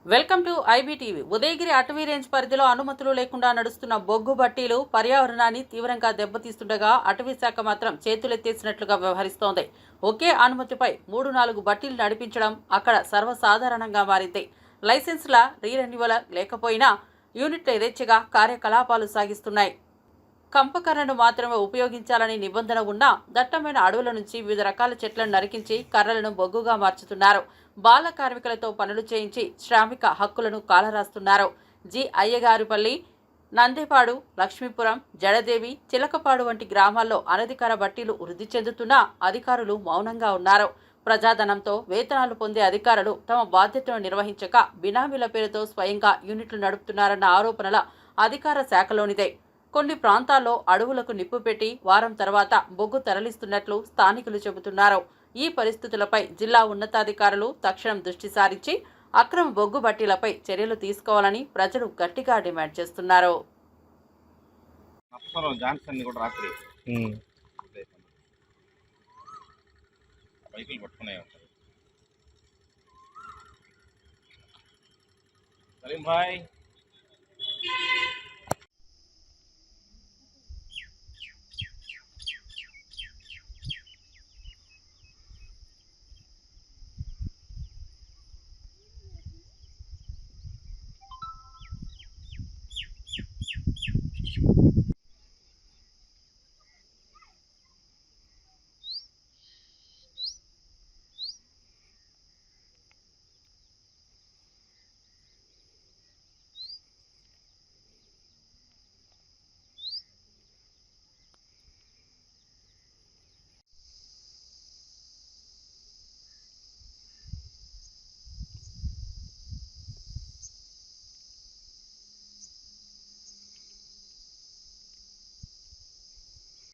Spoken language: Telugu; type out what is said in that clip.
Welcome to IBTV. ఉదయగిరి అటవీ రేంజ్ పరిధిలో అనుమతులు లేకుండా నడుస్తున్న బొగ్గు బట్టీలు పర్యావరణాన్ని తీవ్రంగా దెబ్బతీస్తుండగా అటవీ శాఖ మాత్రం చేతులెత్తేసినట్లుగా వ్యవహరిస్తోంది. ఒకే అనుమతిపై 3-4 బట్టీలు నడిపించడం అక్కడ సర్వసాధారణంగా మారింది. లైసెన్సుల రీరెన్యువల్ లేకపోయినా యూనిట్లు యథేచ్ఛగా కార్యకలాపాలు సాగిస్తున్నాయి. కంపకర్రను మాత్రమే ఉపయోగించాలని నిబంధన ఉన్నా దట్టమైన అడవుల నుంచి వివిధ రకాల చెట్లను నరికించి కర్రలను బొగ్గుగా మార్చుతున్నారు. బాల కార్మికులతో పనులు చేయించి శ్రామిక హక్కులను కాలరాస్తున్నారు. జి అయ్యగారిపల్లి, నందేపాడు, లక్ష్మీపురం, జడదేవి, చిలకపాడు వంటి గ్రామాల్లో అనధికార బట్టీలు వృద్ధి చెందుతున్నా అధికారులు మౌనంగా ఉన్నారు. ప్రజాధనంతో వేతనాలు పొందే అధికారులు తమ బాధ్యతను నిర్వహించక బినామీల పేరుతో స్వయంగా యూనిట్లు నడుపుతున్నారన్న ఆరోపణల అధికార శాఖలోనిదే. కొన్ని ప్రాంతాల్లో అడవులకు నిప్పు పెట్టి వారం తర్వాత బొగ్గు తరలిస్తున్నట్లు స్థానికులు చెబుతున్నారు. ఈ పరిస్థితులపై జిల్లా ఉన్నతాధికారులు తక్షణం దృష్టి సారించి అక్రమ బొగ్గు బట్టీలపై చర్యలు తీసుకోవాలని ప్రజలు గట్టిగా డిమాండ్ చేస్తున్నారు. సలీం భాయ్